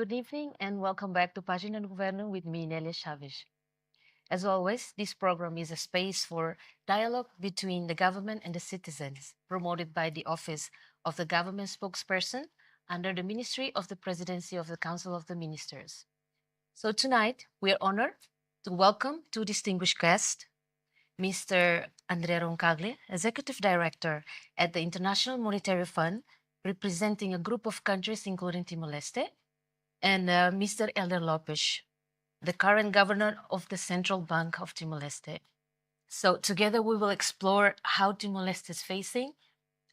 Good evening and welcome back to Página do Governo with me, Nélia Chaves. As always, this program is a space for dialogue between the government and the citizens, promoted by the Office of the Government Spokesperson under the Ministry of the Presidency of the Council of the Ministers. So tonight, we are honored to welcome two distinguished guests, Mr. André Roncaglia, Executive Director at the International Monetary Fund, representing a group of countries including Timor-Leste, and Mr. Hélder Lopes, the current governor of the Central Bank of Timor-Leste. So together we will explore how Timor-Leste is facing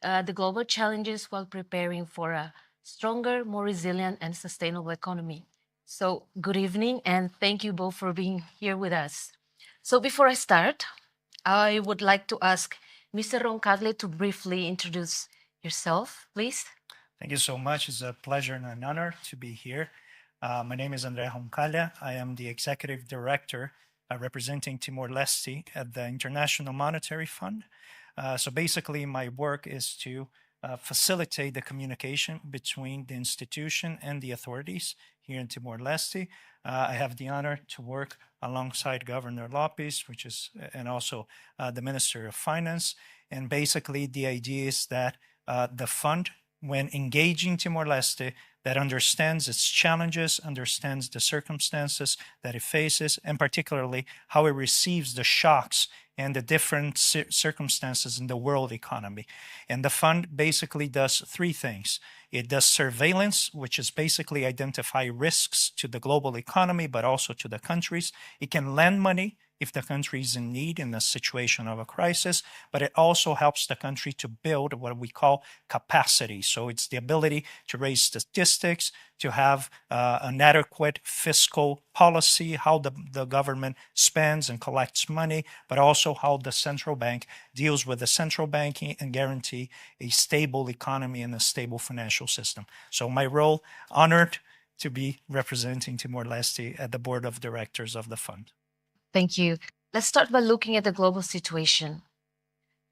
the global challenges while preparing for a stronger, more resilient and sustainable economy. So good evening and thank you both for being here with us. So before I start, I would like to ask Mr. Roncaglia to briefly introduce yourself, please. Thank you so much. It's a pleasure and an honor to be here. My name is André Roncaglia. I am the Executive Director representing Timor-Leste at the International Monetary Fund. So basically, my work is to facilitate the communication between the institution and the authorities here in Timor-Leste. I have the honor to work alongside Governor Lopes, and also the Minister of Finance. And basically, the idea is that the fund, when engaging Timor-Leste, that understands its challenges, understands the circumstances that it faces, and particularly how it receives the shocks and the different circumstances in the world economy. And the fund basically does three things. It does surveillance, which is basically identify risks to the global economy, but also to the countries. It can lend money if the country is in need in a situation of a crisis, but it also helps the country to build what we call capacity. So it's the ability to raise statistics, to have an adequate fiscal policy, how the government spends and collects money, but also how the central bank deals with the central banking and guarantee a stable economy and a stable financial system. So my role, honored to be representing Timor-Leste at the board of directors of the fund. Thank you. Let's start by looking at the global situation.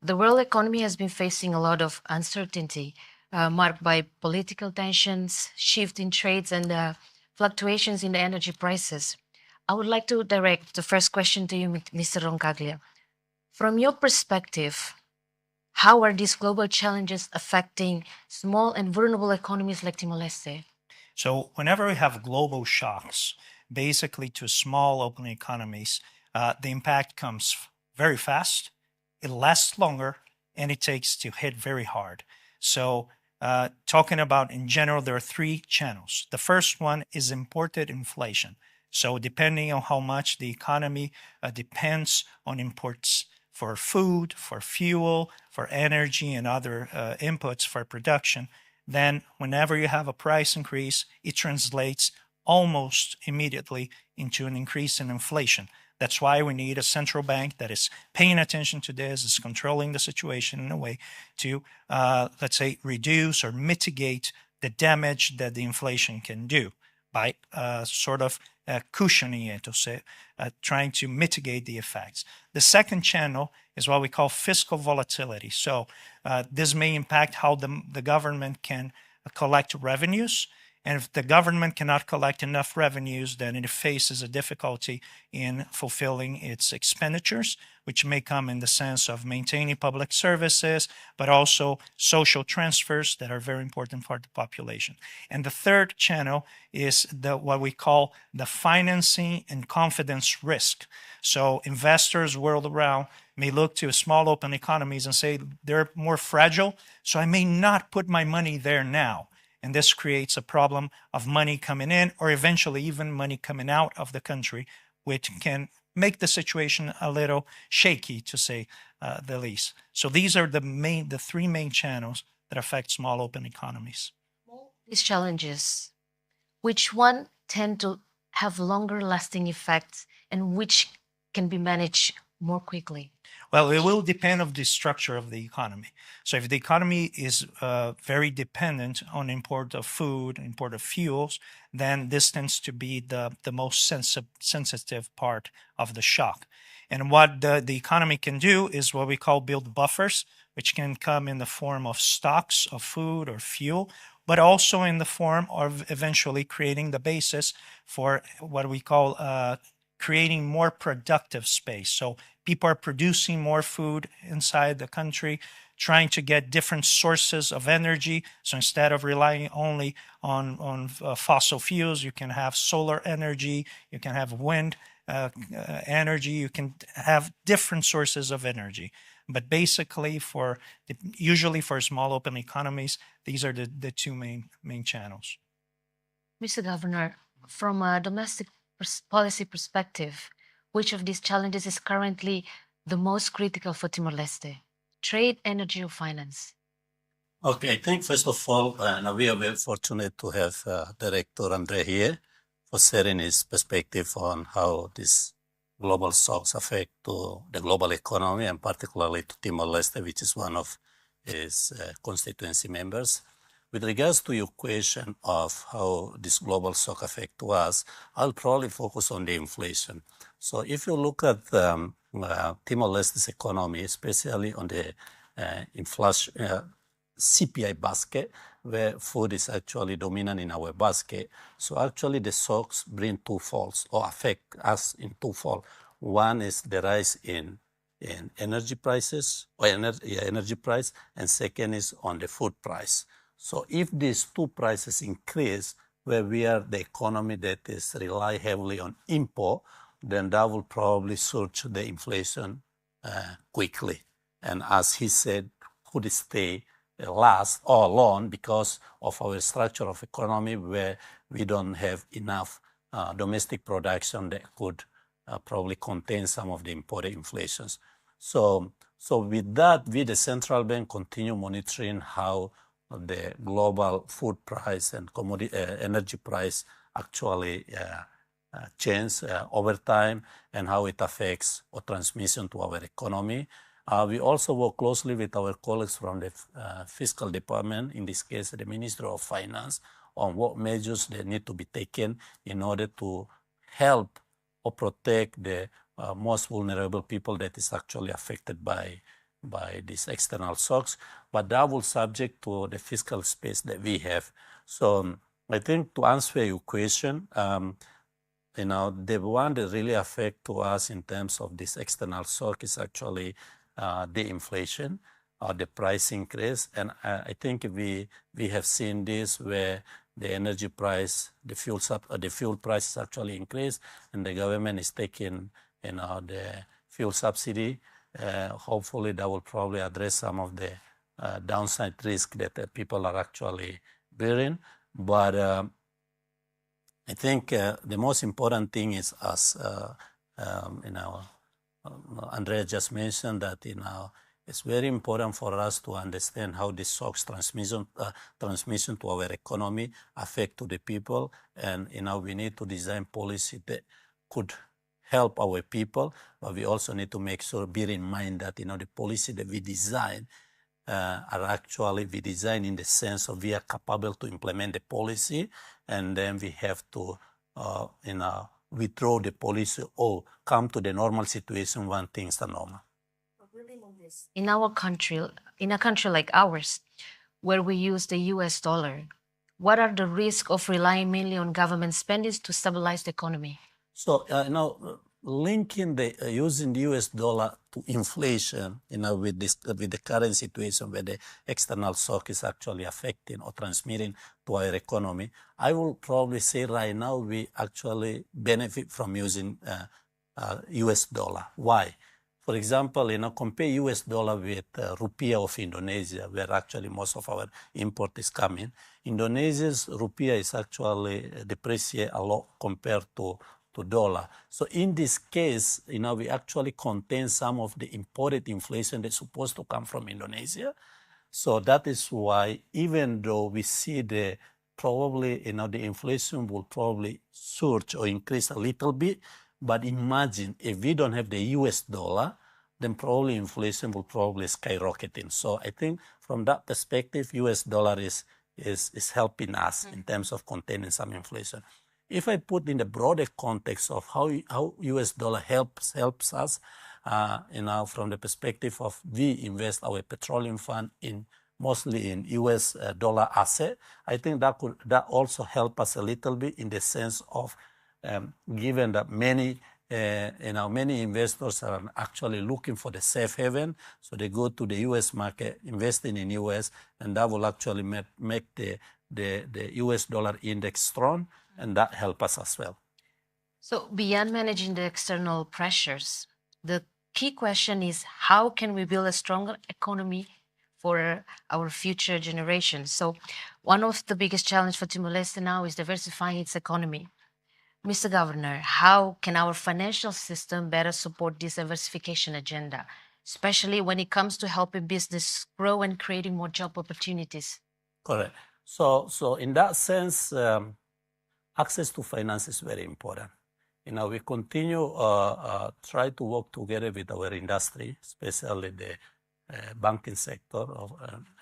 The world economy has been facing a lot of uncertainty, marked by political tensions, shift in trades, and fluctuations in the energy prices. I would like to direct the first question to you, Mr. Roncaglia. From your perspective, how are these global challenges affecting small and vulnerable economies like Timor-Leste? So whenever we have global shocks, basically to small open economies, the impact comes very fast, it lasts longer, and it takes to hit very hard. So talking about in general, there are three channels. The first one is imported inflation. So depending on how much the economy depends on imports for food, for fuel, for energy, and other inputs for production, then whenever you have a price increase, it translates almost immediately into an increase in inflation. That's why we need a central bank that is paying attention to this, is controlling the situation in a way to, let's say, reduce or mitigate the damage that the inflation can do by sort of cushioning it, or say, trying to mitigate the effects. The second channel is what we call fiscal volatility. So this may impact how the government can collect revenues. And if the government cannot collect enough revenues, then it faces a difficulty in fulfilling its expenditures, which may come in the sense of maintaining public services, but also social transfers that are very important for the population. And the third channel is what we call the financing and confidence risk. So investors world around may look to small open economies and say they're more fragile, so I may not put my money there now. And this creates a problem of money coming in or eventually even money coming out of the country, which can make the situation a little shaky, to say the least. So these are the three main channels that affect small open economies. These challenges, which one tend to have longer lasting effects and which can be managed more quickly? Well, it will depend on the structure of the economy. So if the economy is very dependent on import of food, import of fuels, then this tends to be the most sensitive part of the shock. And what the economy can do is what we call build buffers, which can come in the form of stocks of food or fuel, but also in the form of eventually creating the basis for what we call creating more productive space. So people are producing more food inside the country, trying to get different sources of energy. So instead of relying only on fossil fuels, you can have solar energy, you can have wind energy, you can have different sources of energy. But basically, usually for small open economies, these are the two main channels. Mr. Governor, from a domestic policy perspective, which of these challenges is currently the most critical for Timor-Leste? Trade, energy, or finance? Okay, I think first of all, we are very fortunate to have Director Andre here for sharing his perspective on how these global shocks affect to the global economy and particularly to Timor-Leste, which is one of his constituency members. With regards to your question of how this global shock affect to us, I'll probably focus on the inflation. So if you look at Timor-Leste's economy, especially on the inflation CPI basket, where food is actually dominant in our basket. So actually the shocks bring twofolds or affect us in twofold. One is the rise in energy prices or energy price, and second is on the food price. So if these two prices increase, where we are the economy that is rely heavily on import, then that will probably surge the inflation quickly. And as he said, could stay last or long because of our structure of economy where we don't have enough domestic production that could probably contain some of the imported inflations. So with that, we, the central bank, continue monitoring how the global food price and commodity energy price actually change over time and how it affects or transmission to our economy. We also work closely with our colleagues from the fiscal department, in this case the Ministry of Finance, on what measures they need to be taken in order to help or protect the most vulnerable people that is actually affected by these external shocks. But that will subject to the fiscal space that we have. So I think to answer your question, the one that really affect to us in terms of this external shock is actually the inflation or the price increase. And I think we have seen this where the energy price, the fuel price is actually increased, and the government is taking the fuel subsidy. Hopefully that will probably address some of the downside risk that people are actually bearing. But I think the most important thing is, as Andrea just mentioned, that it's very important for us to understand how this shocks transmission to our economy affect to the people, and we need to design policy that could help our people, but we also need to make sure, bear in mind that the policy that we design are actually we design in the sense of we are capable to implement the policy, and then we have to withdraw the policy or come to the normal situation when things are normal. In our country, in a country like ours, where we use the US dollar, what are the risks of relying mainly on government spending to stabilize the economy? So, linking using the US dollar to inflation, with the current situation where the external shock is actually affecting or transmitting to our economy, I will probably say right now we actually benefit from using US dollar. Why? For example, compare US dollar with rupiah of Indonesia, where actually most of our import is coming. Indonesia's rupiah is actually depreciate a lot compared to dollar. So in this case, we actually contain some of the imported inflation that's supposed to come from Indonesia. So that is why, even though we see the inflation will probably surge or increase a little bit, but imagine if we don't have the US dollar, then probably inflation will probably skyrocketing. So I think from that perspective, US dollar is helping us in terms of containing some inflation. If I put in the broader context of how US dollar helps us, from the perspective of we invest our petroleum fund mostly in US dollar asset, I think that also help us a little bit in the sense of given that many investors are actually looking for the safe haven, so they go to the U.S. market, investing in U.S., and that will actually make the U.S. dollar index strong, and that help us as well. So beyond managing the external pressures, the key question is how can we build a stronger economy for our future generations? So one of the biggest challenges for Timor-Leste now is diversifying its economy. Mr. Governor, how can our financial system better support this diversification agenda, especially when it comes to helping business grow and creating more job opportunities? Correct. So in that sense, access to finance is very important. We continue try to work together with our industry, especially the banking sector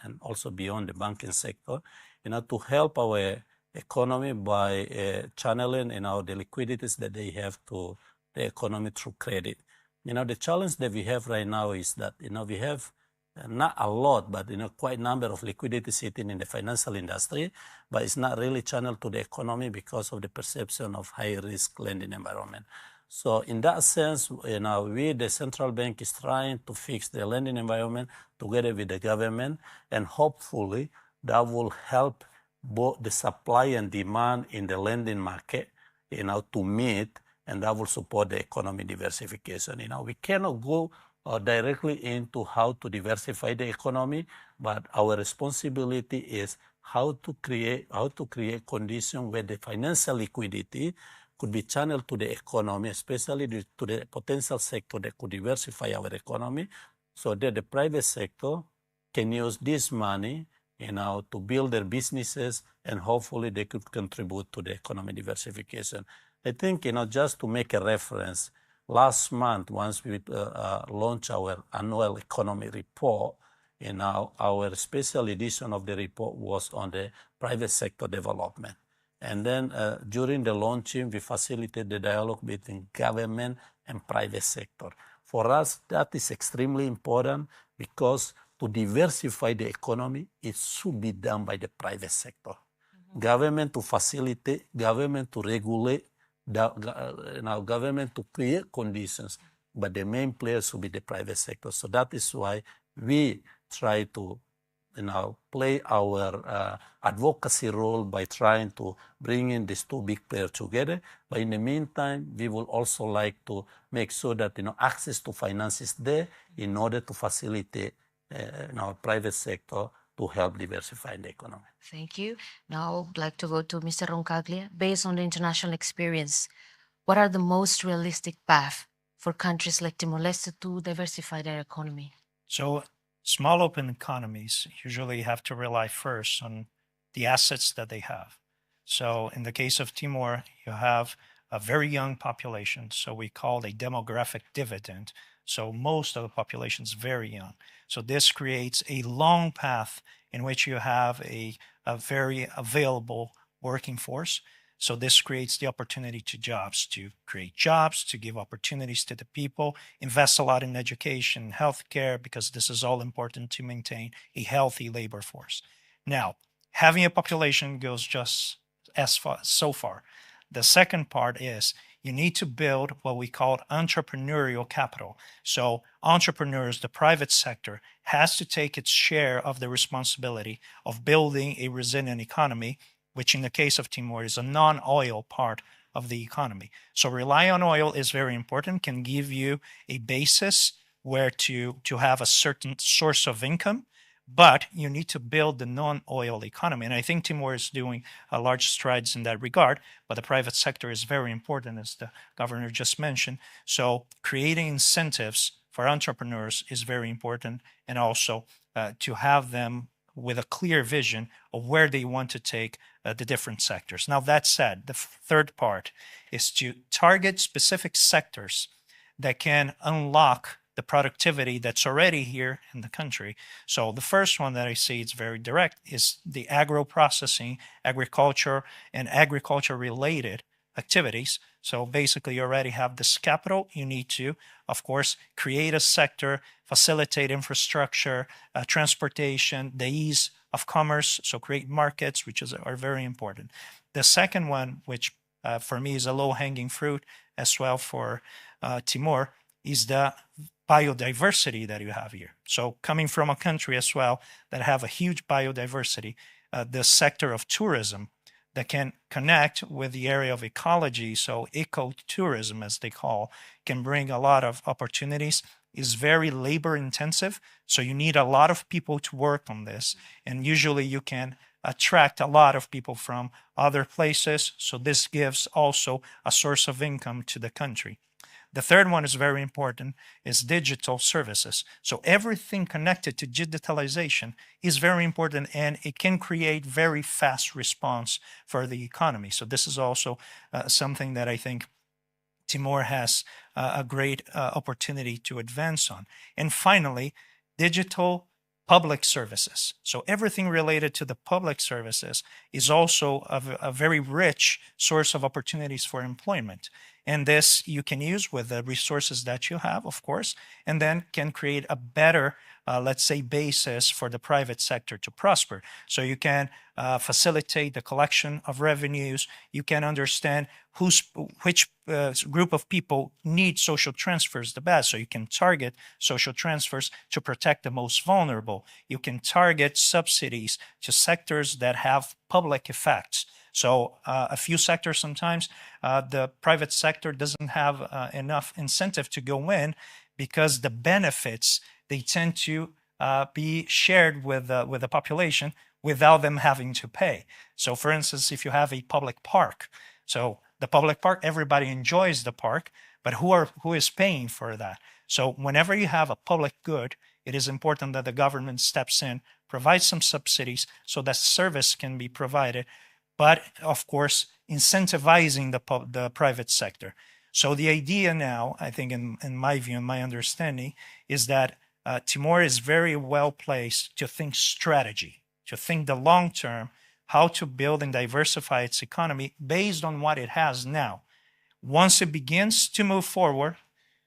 and also beyond the banking sector, to help our economy by channeling the liquidities that they have to the economy through credit. The challenge that we have right now is that we have not a lot, but quite a number of liquidity sitting in the financial industry, but it's not really channeled to the economy because of the perception of high risk lending environment. So in that sense, we, the central bank, is trying to fix the lending environment together with the government, and hopefully that will help both the supply and demand in the lending market, to meet, and that will support the economy diversification. We cannot go directly into how to diversify the economy, but our responsibility is how to create conditions where the financial liquidity could be channeled to the economy, especially to the potential sector that could diversify our economy, so that the private sector can use this money to build their businesses, and hopefully they could contribute to the economy diversification. I think, just to make a reference, last month, once we launched our annual economy report, our special edition of the report was on the private sector development. And then during the launching, we facilitated the dialogue between government and private sector. For us, that is extremely important because to diversify the economy, it should be done by the private sector. Mm-hmm. Government to facilitate, government to regulate, government to create conditions, but the main player should be the private sector. So that is why we try to play our advocacy role by trying to bring in these two big players together. But in the meantime, we will also like to make sure that access to finance is there in order to facilitate our private sector to help diversify the economy. Thank you. Now I'd like to go to Mr. Roncaglia. Based on the international experience, what are the most realistic paths for countries like Timor-Leste to diversify their economy? So small open economies usually have to rely first on the assets that they have. So in the case of Timor, you have a very young population, so we call it a demographic dividend. So most of the population is very young. So this creates a long path in which you have a very available working force. So this creates the opportunity to create jobs, to give opportunities to the people, invest a lot in education, healthcare, because this is all important to maintain a healthy labor force. Now, having a population goes just so far. The second part is you need to build what we call entrepreneurial capital. So entrepreneurs, the private sector, has to take its share of the responsibility of building a resilient economy, which in the case of Timor is a non-oil part of the economy. So rely on oil is very important, can give you a basis where to have a certain source of income, but you need to build the non-oil economy. And I think Timor is doing large strides in that regard, but the private sector is very important, as the governor just mentioned. So creating incentives for entrepreneurs is very important, and also to have them with a clear vision of where they want to take the different sectors. Now, that said, the third part is to target specific sectors that can unlock the productivity that's already here in the country. So the first one that I see is very direct is the agro-processing, agriculture, and agriculture-related activities. So basically, you already have this capital. You need to, of course, create a sector, facilitate infrastructure, transportation, the ease of commerce, so create markets, which are very important. The second one, which for me is a low-hanging fruit as well for Timor, is the biodiversity that you have here. So coming from a country as well that have a huge biodiversity, the sector of tourism that can connect with the area of ecology, so ecotourism as they call, can bring a lot of opportunities, is very labor intensive. So you need a lot of people to work on this. And usually you can attract a lot of people from other places. So this gives also a source of income to the country. The third one is very important, is digital services. So everything connected to digitalization is very important, and it can create very fast response for the economy. So this is also something that I think Timor has a great opportunity to advance on. And finally, digital public services. So everything related to the public services is also a very rich source of opportunities for employment. And this you can use with the resources that you have, of course, and then can create a better, let's say, basis for the private sector to prosper. So you can facilitate the collection of revenues. You can understand which group of people need social transfers the best. So you can target social transfers to protect the most vulnerable. You can target subsidies to sectors that have public effects. So a few sectors sometimes the private sector doesn't have enough incentive to go in because the benefits, they tend to be shared with the population without them having to pay. So for instance, if you have a public park, so the public park, everybody enjoys the park, but who is paying for that? So whenever you have a public good, it is important that the government steps in, provides some subsidies so that service can be provided, but of course, incentivizing the private sector. So the idea now, I think in my view, in my understanding, is that Timor is very well placed to think strategy, to think the long term, how to build and diversify its economy based on what it has now. Once it begins to move forward,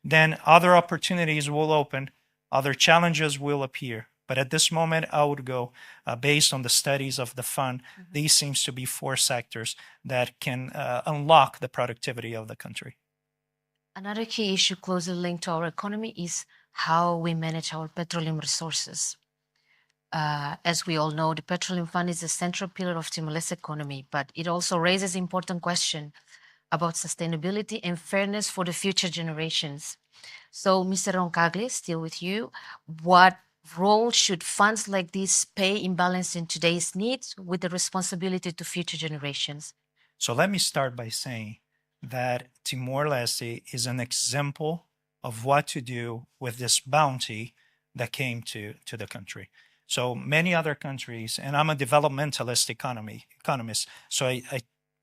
then other opportunities will open, other challenges will appear. But at this moment, I would go based on the studies of the fund. These seems to be 4 sectors that can unlock the productivity of the country. Another key issue closely linked to our economy is how we manage our petroleum resources. As we all know, the petroleum fund is a central pillar of Timor-Leste economy, but it also raises important questions about sustainability and fairness for the future generations. So, Mr. Roncaglia, still with you, what role should funds like this play in balancing today's needs with the responsibility to future generations? So let me start by saying that Timor-Leste is an example of what to do with this bounty that came to the country. So many other countries, and I'm a developmentalist economist, so I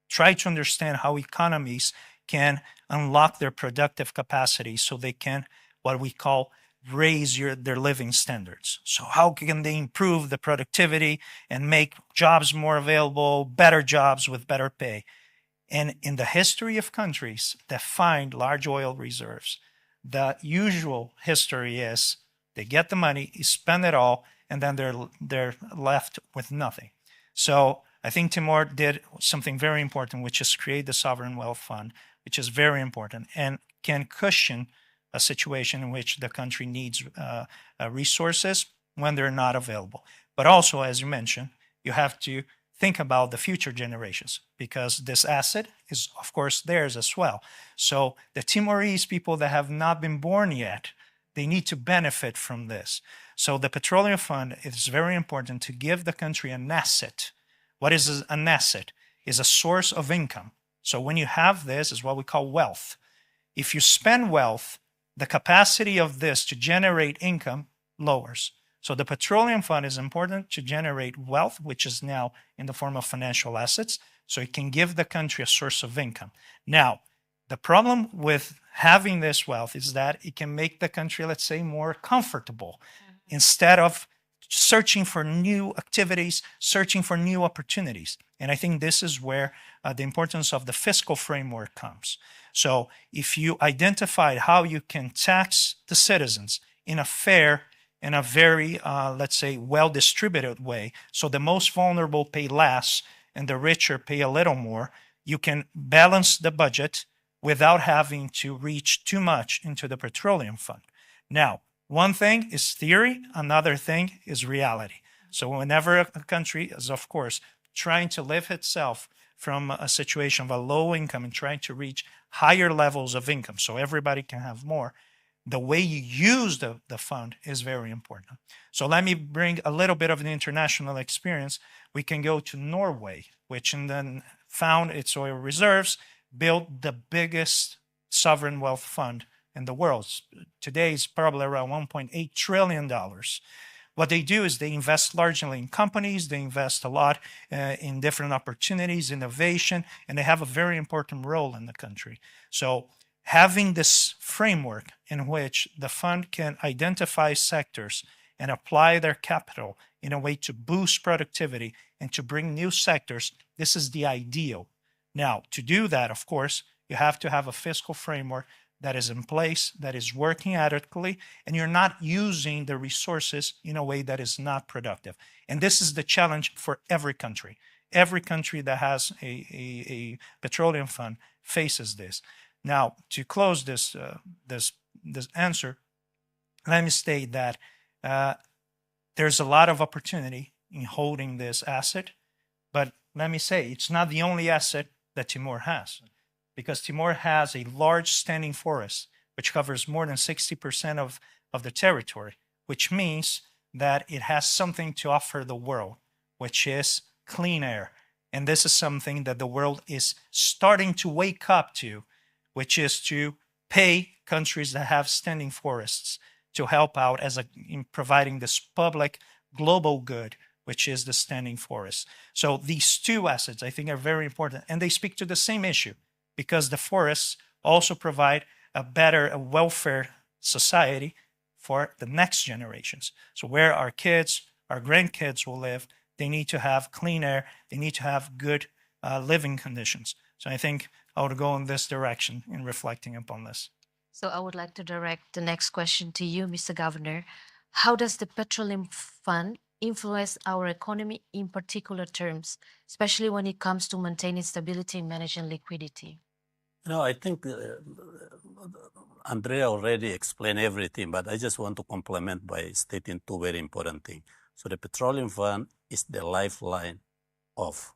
try to understand how economies can unlock their productive capacity so they can, what we call, raise their living standards. So how can they improve the productivity and make jobs more available, better jobs with better pay? And in the history of countries that find large oil reserves, the usual history is they get the money, spend it all, and then they're left with nothing. So I think Timor did something very important, which is create the Sovereign Wealth Fund, which is very important and can cushion a situation in which the country needs resources when they're not available. But also, as you mentioned, you have to think about the future generations because this asset is, of course, theirs as well. So the Timorese people that have not been born yet, they need to benefit from this. So the Petroleum Fund is very important to give the country an asset. What is an asset? Is a source of income. So when you have this, is what we call wealth. If you spend wealth, the capacity of this to generate income lowers. So the Petroleum Fund is important to generate wealth, which is now in the form of financial assets, so it can give the country a source of income. Now, the problem with having this wealth is that it can make the country, let's say, more comfortable instead of searching for new activities, searching for new opportunities. And I think this is where the importance of the fiscal framework comes. So if you identify how you can tax the citizens in a fair and a very, let's say, well-distributed way, so the most vulnerable pay less and the richer pay a little more, you can balance the budget without having to reach too much into the petroleum fund. Now, one thing is theory, another thing is reality. So whenever a country is, of course, trying to lift itself from a situation of a low income and trying to reach higher levels of income so everybody can have more, the way you use the fund is very important. So let me bring a little bit of an international experience. We can go to Norway, which then found its oil reserves, built the biggest sovereign wealth fund in the world. Today it's probably around $1.8 trillion. What they do is they invest largely in companies, they invest a lot in different opportunities, innovation, and they have a very important role in the country. So having this framework in which the fund can identify sectors and apply their capital in a way to boost productivity and to bring new sectors, this is the ideal. Now, to do that, of course, you have to have a fiscal framework that is in place, that is working adequately, and you're not using the resources in a way that is not productive. And this is the challenge for every country. Every country that has a petroleum fund faces this. Now, to close this answer, let me state that there's a lot of opportunity in holding this asset, but let me say, it's not the only asset that Timor has, because Timor has a large standing forest, which covers more than 60% of the territory, which means that it has something to offer the world, which is clean air. And this is something that the world is starting to wake up to, which is to pay countries that have standing forests to help out in providing this public global good, which is the standing forest. So these two assets, I think, are very important, and they speak to the same issue, because the forests also provide a better welfare society for the next generations. So where our kids, our grandkids will live, they need to have clean air, they need to have good living conditions. So I think I would go in this direction in reflecting upon this. So I would like to direct the next question to you, Mr. Governor. How does the petroleum fund influence our economy in particular terms, especially when it comes to maintaining stability and managing liquidity? I think Andrea already explained everything, but I just want to complement by stating two very important things. So the petroleum fund is the lifeline of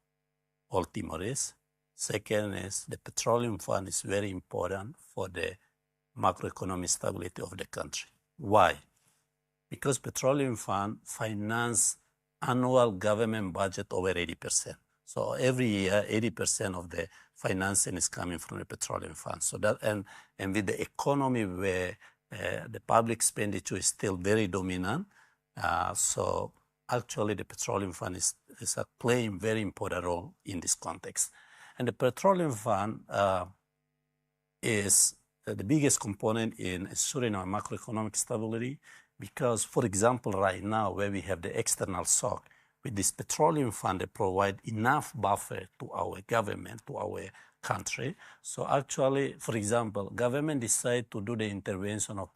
all Timorese. Second is the petroleum fund is very important for the macroeconomic stability of the country. Why? Because petroleum fund finance annual government budget over 80%. So every year, 80% of the financing is coming from the petroleum fund. So that and with the economy where the public expenditure is still very dominant, so actually the petroleum fund is playing very important role in this context. And the petroleum fund is the biggest component in ensuring our macroeconomic stability, because, for example, right now where we have the external shock, with this petroleum fund, they provide enough buffer to our government, to our country. So actually, for example, government decide to do the intervention of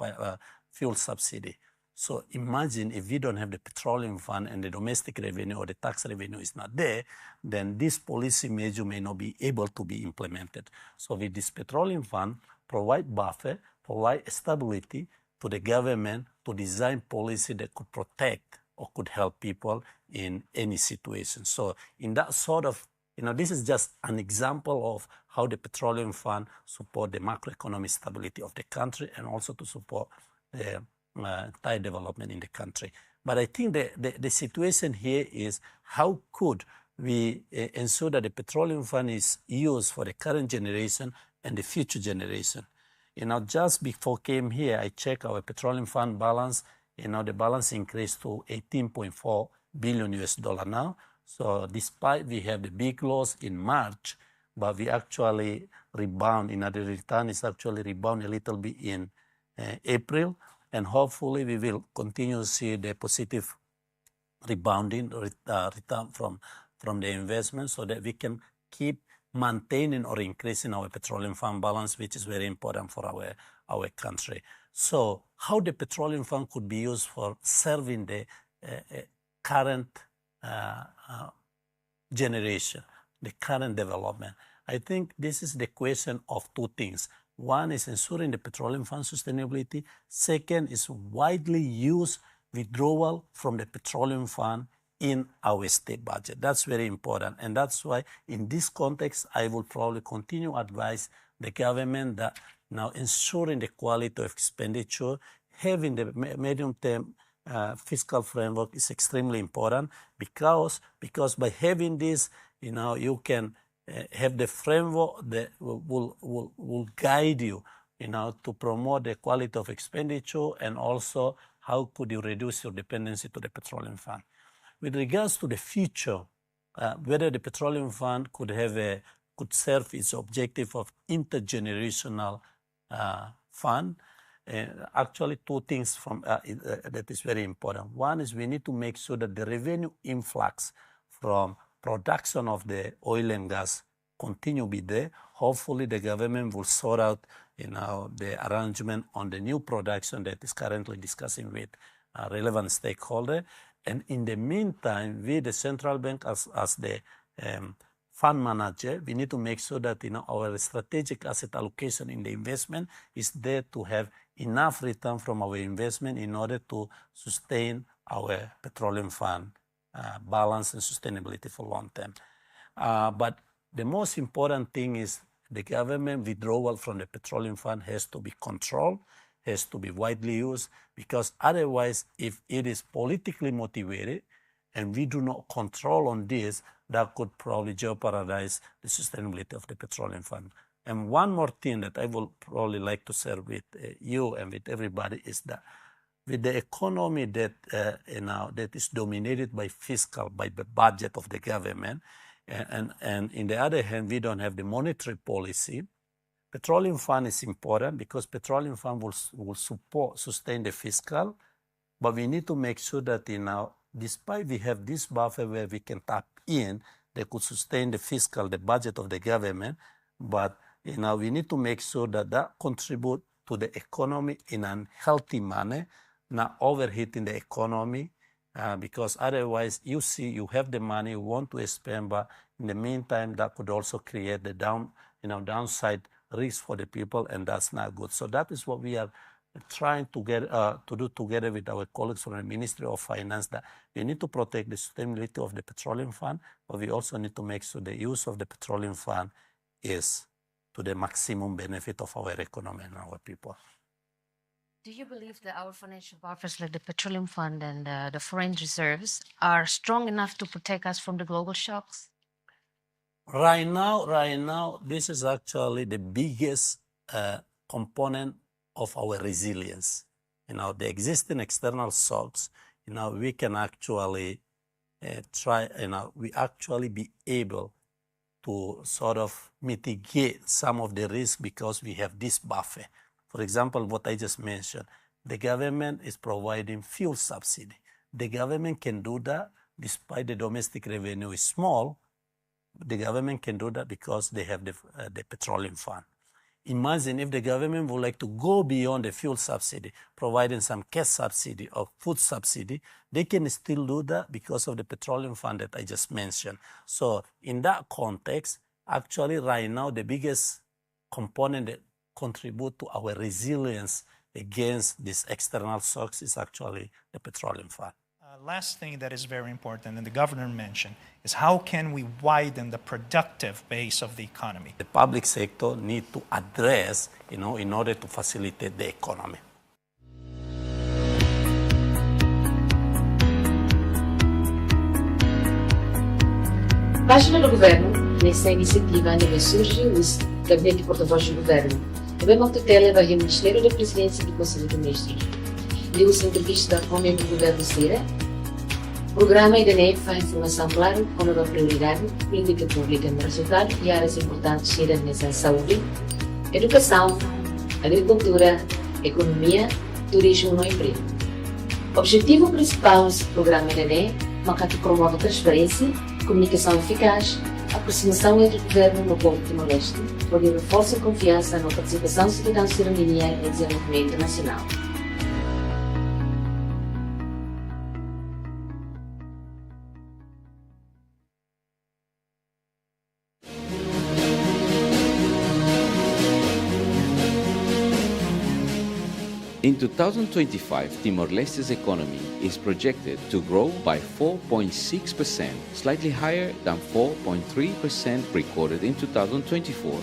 fuel subsidy. So imagine if we don't have the petroleum fund and the domestic revenue or the tax revenue is not there, then this policy measure may not be able to be implemented. So with this petroleum fund, provide buffer, provide stability to the government to design policy that could protect or could help people in any situation. So in that sort of, this is just an example of how the petroleum fund support the macroeconomic stability of the country and also to support the entire development in the country. But I think the situation here is how could we ensure that the petroleum fund is used for the current generation and the future generation. Just before I came here, I checked our petroleum fund balance. The balance increased to $18.4 billion US now. So despite we have the big loss in March, but we actually rebound. The return is actually rebound a little bit in April. And hopefully we will continue to see the positive rebounding return from the investment, so that we can keep maintaining or increasing our petroleum fund balance, which is very important for our country. So how the petroleum fund could be used for serving the current generation, the current development. I think this is the question of two things. One is ensuring the petroleum fund sustainability. Second is widely used withdrawal from the petroleum fund in our state budget. That's very important. And that's why in this context, I will probably continue to advise the government that now ensuring the quality of expenditure, having the medium-term fiscal framework is extremely important, because by having this, you can have the framework that will guide you, to promote the quality of expenditure, and also how could you reduce your dependency to the petroleum fund. With regards to the future, whether the petroleum fund could serve its objective of intergenerational fund, actually two things that is very important. One is we need to make sure that the revenue influx from production of the oil and gas continue to be there. Hopefully the government will sort out the arrangement on the new production that is currently discussing with relevant stakeholders. And in the meantime, we, the central bank, as the fund manager, we need to make sure that our strategic asset allocation in the investment is there to have enough return from our investment in order to sustain our petroleum fund balance and sustainability for long term. But the most important thing is the government withdrawal from the petroleum fund has to be controlled, has to be widely used, because otherwise, if it is politically motivated and we do not control on this, that could probably jeopardize the sustainability of the petroleum fund. And one more thing that I will probably like to share with you and with everybody is that with the economy that that is dominated by the budget of the government, and in the other hand, we don't have the monetary policy. Petroleum fund is important because petroleum fund will sustain the fiscal, but we need to make sure that despite we have this buffer where we can tap in, they could sustain the fiscal, the budget of the government, but we need to make sure that contribute to the economy in a healthy manner, not overheating the economy, because otherwise you have the money, you want to spend, but in the meantime that could also create the downside risk for the people, and that's not good. So that is what we are trying to do together with our colleagues from the Ministry of Finance, that we need to protect the sustainability of the petroleum fund, but we also need to make sure the use of the petroleum fund is to the maximum benefit of our economy and our people. Do you believe that our financial buffers, like the petroleum fund and the foreign reserves, are strong enough to protect us from the global shocks? Right now, this is actually the biggest component of our resilience. The existing external shocks, we can actually we actually be able to sort of mitigate some of the risk because we have this buffer. For example, what I just mentioned, the government is providing fuel subsidy. The government can do that despite the domestic revenue is small. The government can do that because they have the petroleum fund. Imagine if the government would like to go beyond the fuel subsidy, providing some cash subsidy or food subsidy, they can still do that because of the petroleum fund that I just mentioned. So in that context, actually right now, the biggest component that contribute to our resilience against these external shocks is actually the petroleum fund. Last thing that is very important, and the governor mentioned, is how can we widen the productive base of the economy? The public sector need to address, in order to facilitate the economy. Página do Governo, nessa iniciativa onde surge o Gabinete de Porta-Voz do Governo. O BCTL vai ao Ministério da Presidência do Conselho de Ministros. Deu-se entrevista com o membro do Governo Cira. O programa ainda nem faz informação clara com nova prioridade, política pública no resultado e áreas importantes Cira nessa saúde, educação, agricultura, economia, turismo e emprego. O objetivo principal desse programa ainda é marca que promove a transparência, comunicação eficaz, aproximação entre o governo no povo de Timor-Leste, onde reforça a confiança na participação cidadã-cidadania no desenvolvimento internacional. In 2025, Timor-Leste's economy is projected to grow by 4.6%, slightly higher than 4.3% recorded in 2024.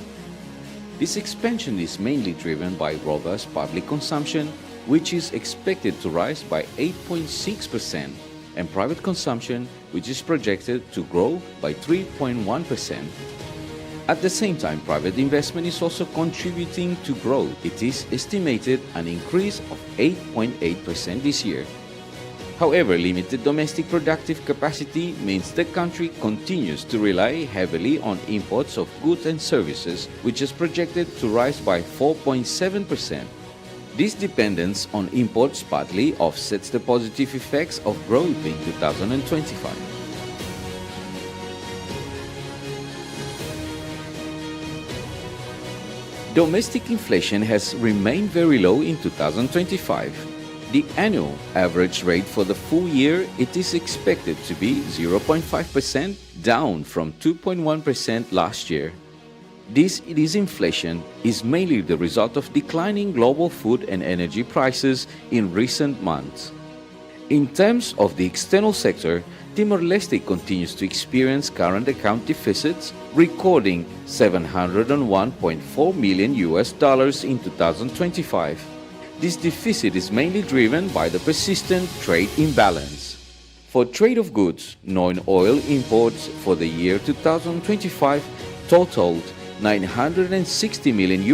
This expansion is mainly driven by robust public consumption, which is expected to rise by 8.6%, and private consumption, which is projected to grow by 3.1%. At the same time, private investment is also contributing to growth. It is estimated an increase of 8.8% this year. However, limited domestic productive capacity means the country continues to rely heavily on imports of goods and services, which is projected to rise by 4.7%. This dependence on imports partly offsets the positive effects of growth in 2025. Domestic inflation has remained very low in 2025. The annual average rate for the full year it is expected to be 0.5%, down from 2.1% last year. This inflation is mainly the result of declining global food and energy prices in recent months. In terms of the external sector, Timor-Leste continues to experience current account deficits, recording $701.4 million in 2025. This deficit is mainly driven by the persistent trade imbalance. For trade of goods, non-oil imports for the year 2025 totaled $960 million,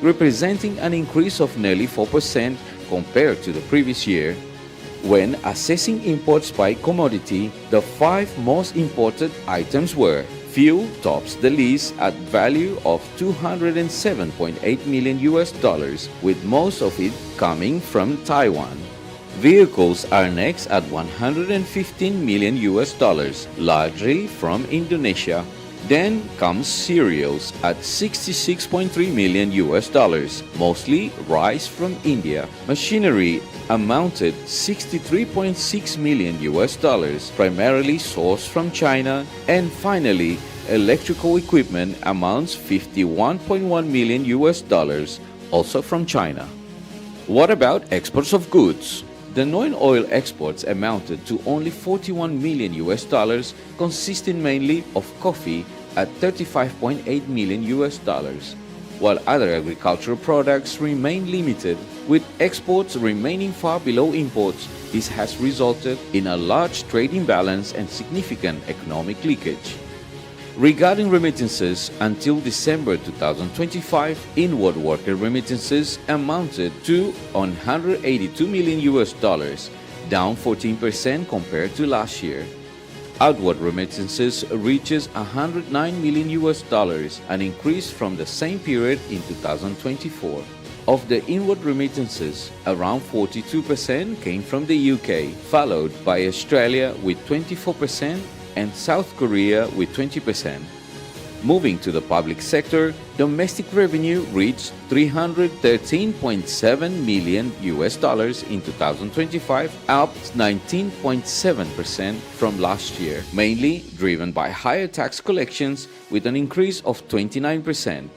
representing an increase of nearly 4% compared to the previous year. When assessing imports by commodity, the 5 most imported items were: fuel tops the list at value of $207.8 million, with most of it coming from Taiwan. Vehicles are next at $115 million, largely from Indonesia. Then comes cereals at $66.3 million, mostly rice from India. Machinery amounted $63.6 million, primarily sourced from China. And finally, electrical equipment amounts $51.1 million, also from China. What about exports of goods? The non-oil exports amounted to only $41 million, consisting mainly of coffee at $35.8 million, while other agricultural products remain limited, with exports remaining far below imports. This has resulted in a large trade imbalance and significant economic leakage. Regarding remittances, until December 2025, inward worker remittances amounted to $182 million, down 14% compared to last year. Outward remittances reaches $109 million, an increase from the same period in 2024. Of the inward remittances, around 42% came from the UK, followed by Australia with 24% and South Korea with 20%. Moving to the public sector, domestic revenue reached $313.7 million in 2025, up 19.7% from last year, mainly driven by higher tax collections with an increase of 29%.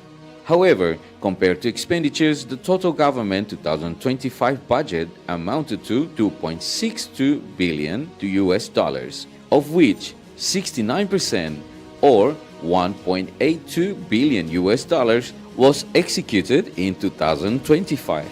However, compared to expenditures, the total government 2025 budget amounted to $2.62 billion, of which 69% or $1.82 billion was executed in 2025.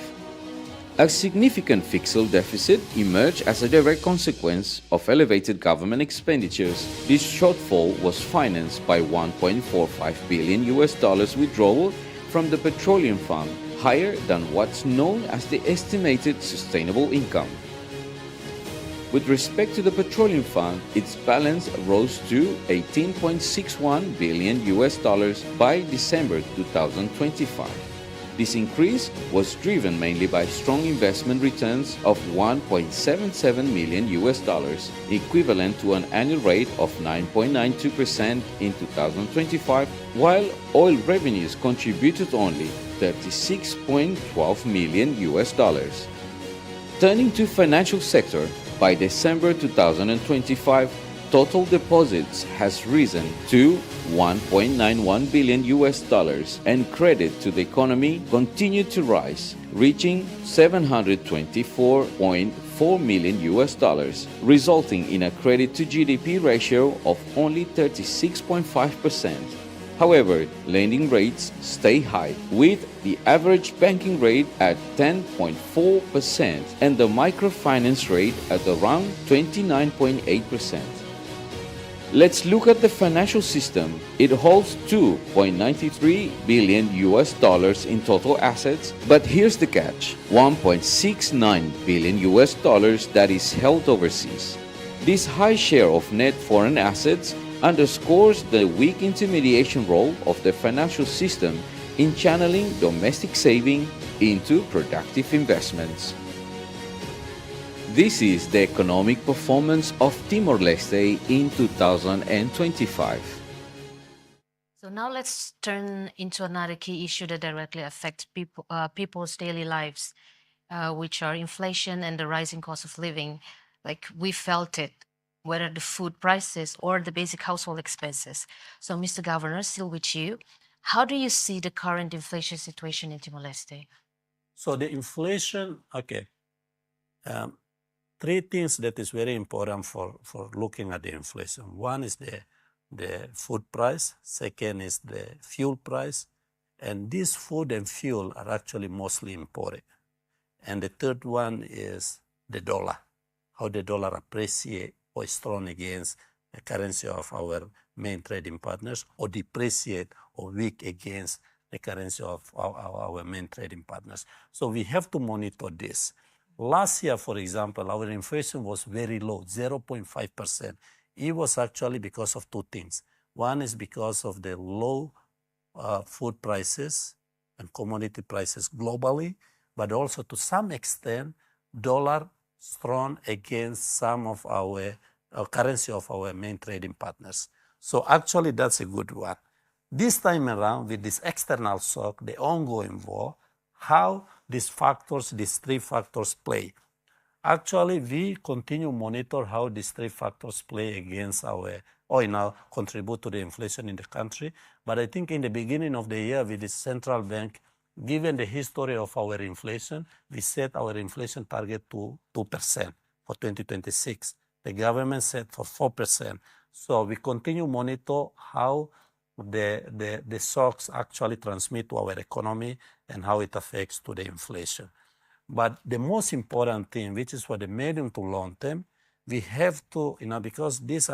A significant fiscal deficit emerged as a direct consequence of elevated government expenditures. This shortfall was financed by $1.45 billion withdrawal from the Petroleum Fund, higher than what's known as the estimated sustainable income. With respect to the Petroleum Fund, its balance rose to $18.61 billion by December 2025. This increase was driven mainly by strong investment returns of $1.77 million equivalent to an annual rate of 9.92% in 2025, while oil revenues contributed only $36.12 million. Turning to financial sector, by December 2025, total deposits has risen to $1.91 billion, and credit to the economy continued to rise, reaching $724.4 million, resulting in a credit to GDP ratio of only 36.5%. However, lending rates stay high, with the average banking rate at 10.4% and the microfinance rate at around 29.8%. Let's look at the financial system. It holds $2.93 billion in total assets, but here's the catch: $1.69 billion that is held overseas. This high share of net foreign assets underscores the weak intermediation role of the financial system in channeling domestic saving into productive investments. This is the economic performance of Timor-Leste in 2025. So now let's turn into another key issue that directly affects people's daily lives, which are inflation and the rising cost of living. Like, we felt it, whether the food prices or the basic household expenses. So, Mr. Governor, still with you, how do you see the current inflation situation in Timor-Leste? So the inflation, okay. Three things that is very important for looking at the inflation. One is the food price, second is the fuel price, and these food and fuel are actually mostly imported. And the third one is the dollar, how the dollar appreciate or is strong against the currency of our main trading partners, or depreciate or weak against the currency of our main trading partners. So we have to monitor this. Last year, for example, our inflation was very low, 0.5%. It was actually because of two things. One is because of the low food prices and commodity prices globally, but also to some extent, dollar strong against some of our currency of our main trading partners. So actually, that's a good one. This time around, with this external shock, the ongoing war, how these three factors play. Actually, we continue to monitor how these three factors play against contribute to the inflation in the country. But I think in the beginning of the year with the central bank, given the history of our inflation, we set our inflation target to 2% for 2026. The government set for 4%. So we continue to monitor how the shocks actually transmit to our economy and how it affects to the inflation. But the most important thing, which is for the medium to long term, we have to, because these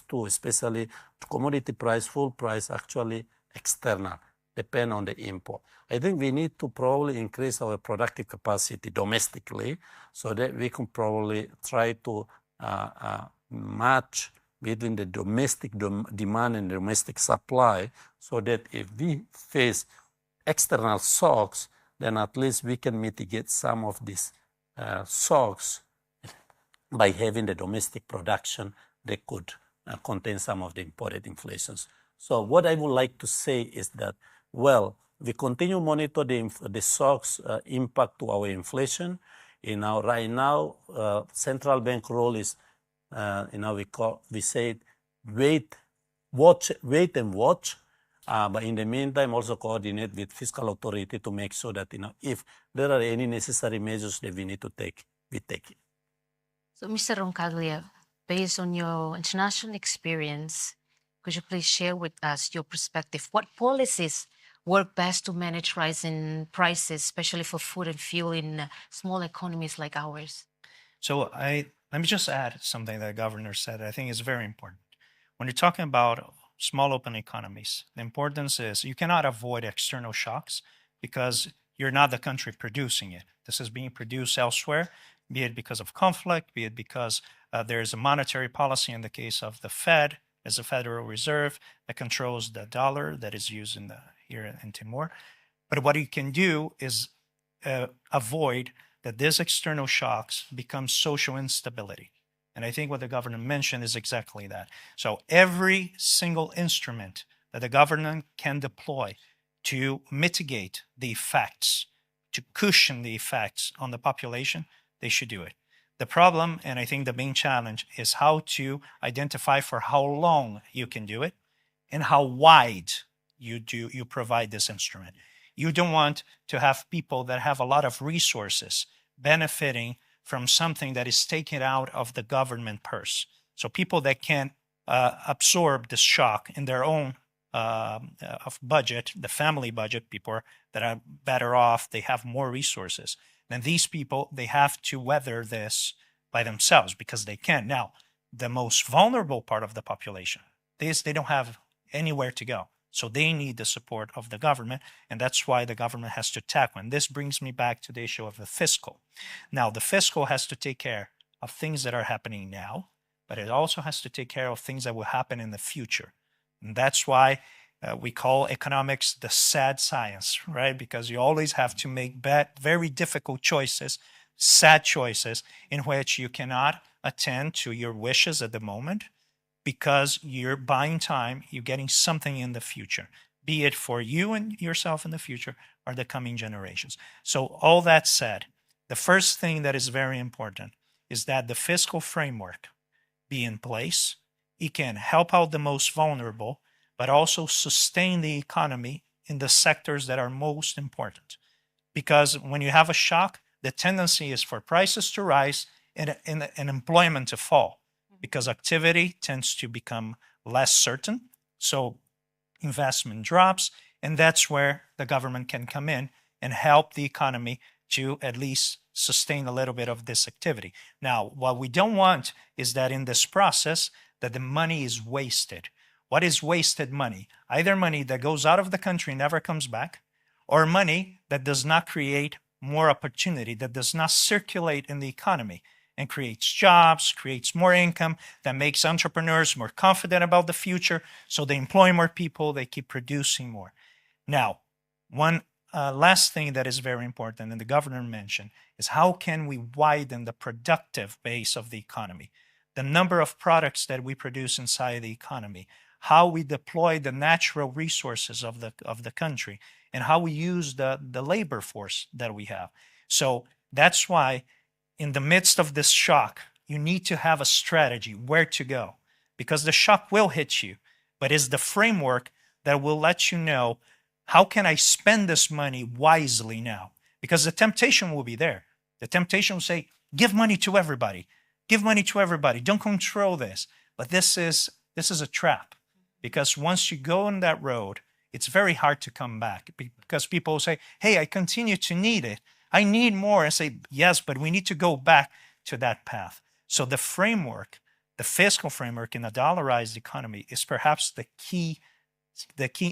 two, especially commodity price, fuel price, actually external, depend on the import. I think we need to probably increase our productive capacity domestically so that we can probably try to match between the domestic demand and domestic supply, so that if we face external shocks, then at least we can mitigate some of these shocks by having the domestic production that could contain some of the imported inflations. So what I would like to say is that, well, we continue to monitor the shocks impact to our inflation. Right now, central bank role is, we say wait and watch. But in the meantime, also coordinate with fiscal authority to make sure that, if there are any necessary measures that we need to take, we take it. So, Mr. Roncaglia, based on your international experience, could you please share with us your perspective? What policies work best to manage rising prices, especially for food and fuel in small economies like ours? So let me just add something that the governor said I think is very important. When you're talking about small open economies, the importance is you cannot avoid external shocks because you're not the country producing it. This is being produced elsewhere, be it because of conflict, be it because there's a monetary policy in the case of the Fed as a Federal Reserve that controls the dollar that is used here in Timor. But what you can do is avoid that these external shocks become social instability. And I think what the governor mentioned is exactly that. So every single instrument that the government can deploy to mitigate the effects, to cushion the effects on the population, they should do it. The problem, and I think the main challenge, is how to identify for how long you can do it and how wide you provide this instrument. You don't want to have people that have a lot of resources benefiting from something that is taken out of the government purse. So people that can absorb this shock in their own of budget, the family budget, people that are better off, they have more resources. Then these people, they have to weather this by themselves because they can. Now, the most vulnerable part of the population, they don't have anywhere to go. So they need the support of the government, and that's why the government has to tackle. And this brings me back to the issue of the fiscal. Now, the fiscal has to take care of things that are happening now, but it also has to take care of things that will happen in the future. And that's why we call economics the sad science, right? Because you always have to make very difficult choices, sad choices, in which you cannot attend to your wishes at the moment, because you're buying time, you're getting something in the future, be it for you and yourself in the future or the coming generations. So all that said, the first thing that is very important is that the fiscal framework be in place. It can help out the most vulnerable, but also sustain the economy in the sectors that are most important. Because when you have a shock, the tendency is for prices to rise and employment to fall, because activity tends to become less certain. So investment drops, and that's where the government can come in and help the economy to at least sustain a little bit of this activity. Now, what we don't want is that in this process, that the money is wasted. What is wasted money? Either money that goes out of the country and never comes back, or money that does not create more opportunity, that does not circulate in the economy and creates jobs, creates more income, that makes entrepreneurs more confident about the future, so they employ more people, they keep producing more. Now, one last thing that is very important, and the governor mentioned, is how can we widen the productive base of the economy? The number of products that we produce inside the economy, how we deploy the natural resources of the country, and how we use the labor force that we have. So that's why in the midst of this shock, you need to have a strategy where to go, because the shock will hit you, but it's the framework that will let you know, how can I spend this money wisely now? Because the temptation will be there. The temptation will say, give money to everybody. Give money to everybody. Don't control this. But this is a trap, because once you go on that road, it's very hard to come back, because people say, hey, I continue to need it. I need more. I say, yes, but we need to go back to that path. So the framework, the fiscal framework in a dollarized economy, is perhaps the key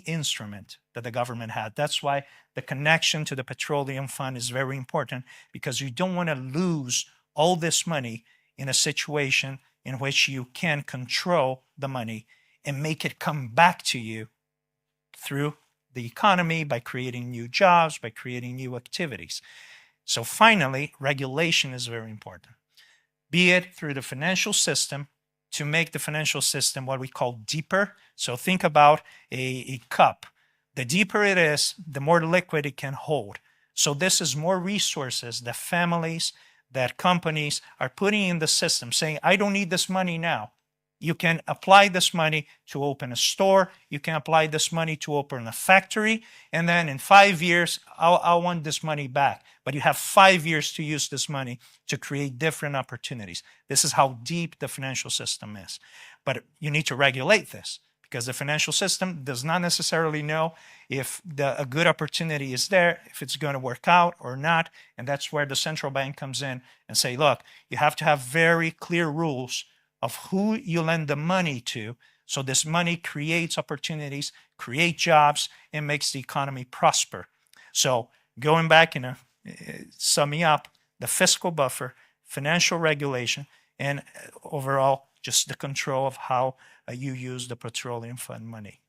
instrument that the government had. That's why the connection to the petroleum fund is very important, because you don't want to lose all this money in a situation in which you can control the money and make it come back to you through the economy, by creating new jobs, by creating new activities. So finally, regulation is very important, be it through the financial system, to make the financial system what we call deeper. So think about a cup. The deeper it is, the more liquid it can hold. So this is more resources that families, that companies are putting in the system, saying, I don't need this money now. You can apply this money to open a store. You can apply this money to open a factory. And then in 5 years, I'll want this money back. But you have 5 years to use this money to create different opportunities. This is how deep the financial system is. But you need to regulate this, because the financial system does not necessarily know if a good opportunity is there, if it's going to work out or not. And that's where the central bank comes in and say, look, you have to have very clear rules of who you lend the money to, so this money creates opportunities, creates jobs, and makes the economy prosper. So going back and summing up, the fiscal buffer, financial regulation, and overall just the control of how you use the petroleum fund money.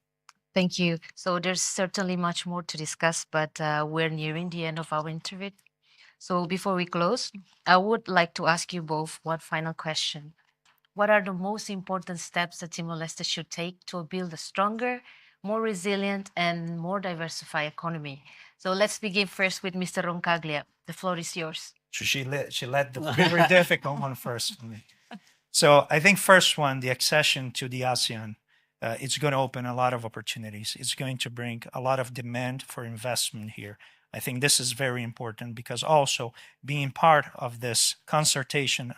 Thank you. So there's certainly much more to discuss, but we're nearing the end of our interview. So before we close, I would like to ask you both one final question. What are the most important steps that Timor-Leste should take to build a stronger, more resilient, and more diversified economy? So let's begin first with Mr. Roncaglia. The floor is yours. So she led the very difficult one first for me. So I think first one, the accession to the ASEAN, it's going to open a lot of opportunities. It's going to bring a lot of demand for investment here. I think this is very important because also being part of this concertation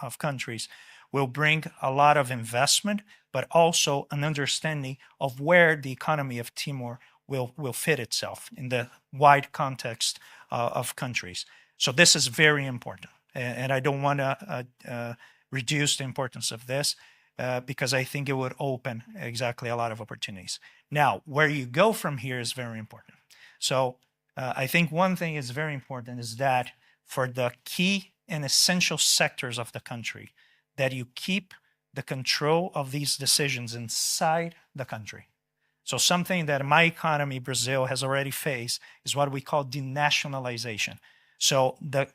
of countries will bring a lot of investment, but also an understanding of where the economy of Timor will fit itself in the wide context of countries. So this is very important. And I don't want to reduce the importance of this because I think it would open exactly a lot of opportunities. Now, where you go from here is very important. So I think one thing is very important is that for the key and essential sectors of the country, that you keep the control of these decisions inside the country. So something that my economy, Brazil, has already faced is what we call denationalization. So the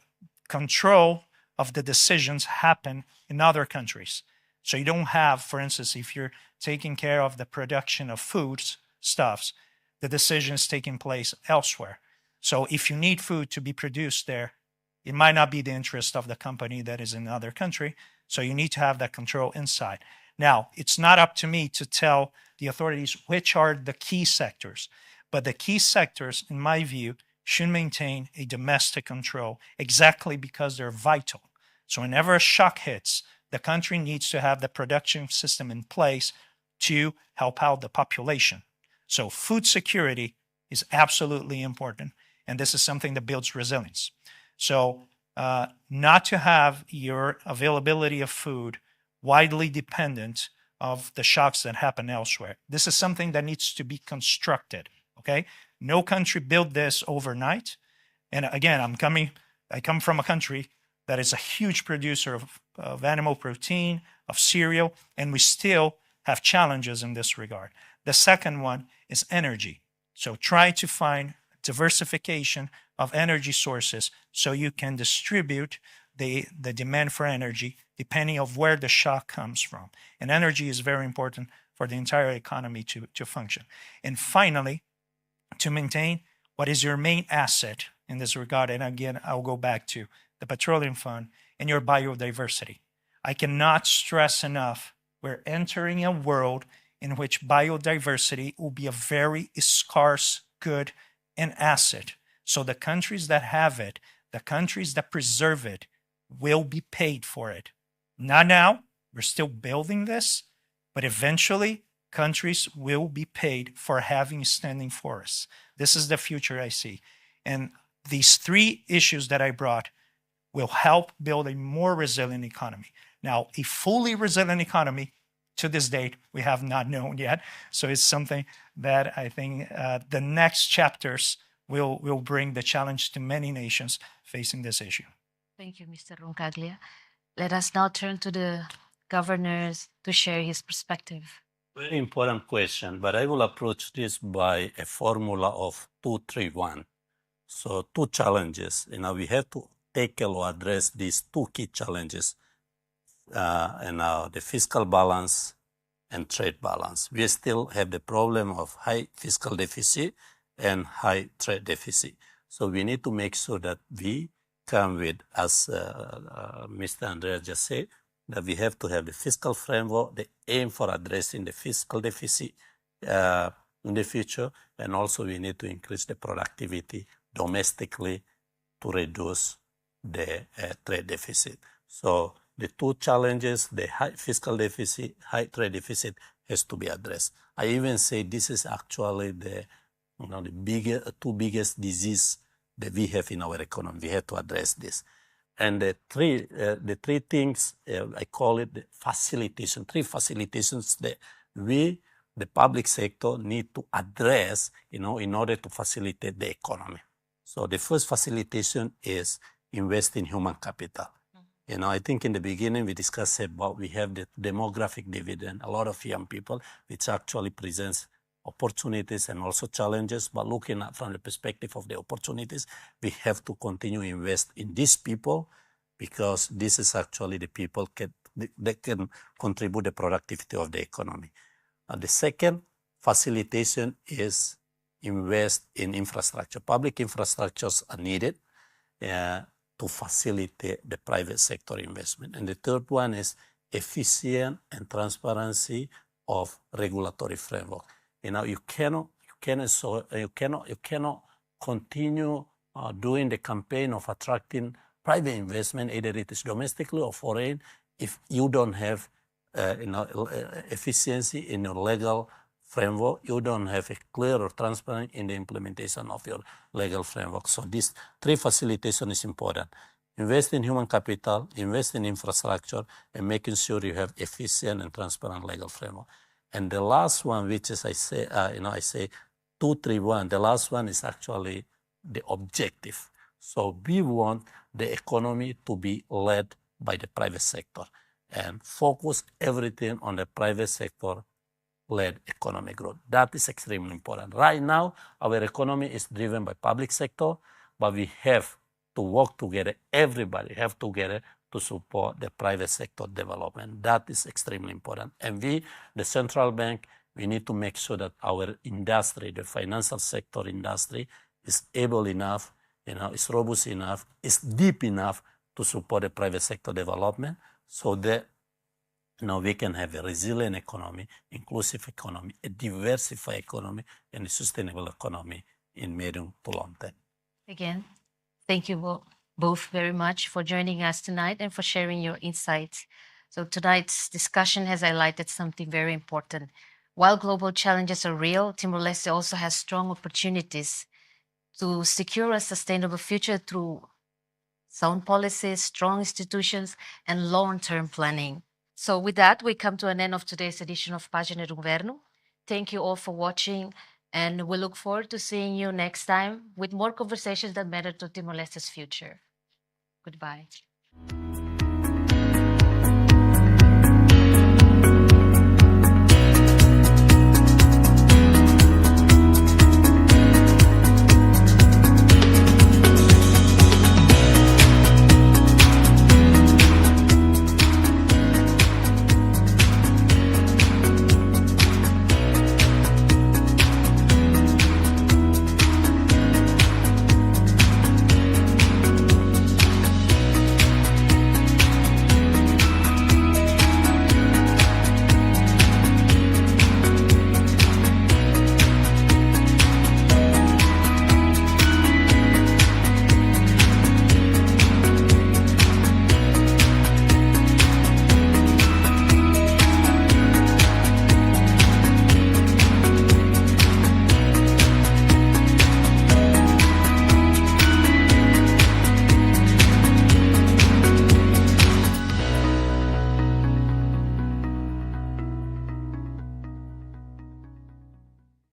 control of the decisions happen in other countries. So you don't have, for instance, if you're taking care of the production of foods, stuffs, the decision is taking place elsewhere. So if you need food to be produced there, it might not be the interest of the company that is in another country. So you need to have that control inside. Now, it's not up to me to tell the authorities which are the key sectors, but the key sectors, in my view, should maintain a domestic control exactly because they're vital. So whenever a shock hits, the country needs to have the production system in place to help out the population. So food security is absolutely important, and this is something that builds resilience. So not to have your availability of food widely dependent of the shocks that happen elsewhere. This is something that needs to be constructed, okay? No country built this overnight. And again, I come from a country that is a huge producer of animal protein, of cereal, and we still have challenges in this regard. The second one is energy. So try to find diversification of energy sources so you can distribute the demand for energy depending on where the shock comes from. And energy is very important for the entire economy to function. And finally, to maintain what is your main asset in this regard, and again, I'll go back to the petroleum fund and your biodiversity. I cannot stress enough, we're entering a world in which biodiversity will be a very scarce good and asset. So the countries that have it, the countries that preserve it, will be paid for it. Not now, we're still building this, but eventually countries will be paid for having standing forests. This is the future I see. And these three issues that I brought will help build a more resilient economy. Now, a fully resilient economy, to this date, we have not known yet. So it's something that I think the next chapters will bring the challenge to many nations facing this issue. Thank you, Mr. Roncaglia. Let us now turn to the governors to share his perspective. Very important question, but I will approach this by a formula of 2-3-1. So two challenges. We have to tackle or address these two key challenges, the fiscal balance and trade balance. We still have the problem of high fiscal deficit and high trade deficit. So we need to make sure that we come with, as Mr. Andrea just said, that we have to have the fiscal framework, the aim for addressing the fiscal deficit in the future, and also we need to increase the productivity domestically to reduce the trade deficit. So the two challenges, the high fiscal deficit, high trade deficit, has to be addressed. I even say this is actually the two biggest disease that we have in our economy. We have to address this. And the three things, I call it the facilitation, three facilitations that we, the public sector, need to address, in order to facilitate the economy. So the first facilitation is invest in human capital. I think in the beginning we discussed about we have the demographic dividend, a lot of young people, which actually presents opportunities and also challenges, but looking at from the perspective of the opportunities, we have to continue to invest in these people, because this is actually the people that can contribute the productivity of the economy. The second facilitation is invest in infrastructure. Public infrastructures are needed to facilitate the private sector investment. And the third one is efficient and transparency of regulatory framework. You cannot continue doing the campaign of attracting private investment, either it is domestically or foreign, if you don't have efficiency in your legal framework, you don't have a clear or transparent in the implementation of your legal framework. So these three facilitation is important. Invest in human capital, invest in infrastructure, and making sure you have efficient and transparent legal framework. And the last one, which is I say 231, the last one is actually the objective. So we want the economy to be led by the private sector and focus everything on the private sector-led economic growth. That is extremely important. Right now, our economy is driven by public sector, but we have to work together. Everybody have together to support the private sector development. That is extremely important. And we, the central bank, we need to make sure that our industry, the financial sector industry, is able enough, is robust enough, is deep enough to support the private sector development, so that we can have a resilient economy, inclusive economy, a diversified economy, and a sustainable economy in medium to long term. Again, thank you both very much for joining us tonight and for sharing your insights. So tonight's discussion has highlighted something very important. While global challenges are real, Timor-Leste also has strong opportunities to secure a sustainable future through sound policies, strong institutions, and long-term planning. So with that, we come to an end of today's edition of Página do Governo. Thank you all for watching, and we look forward to seeing you next time with more conversations that matter to Timor-Leste's future. Goodbye.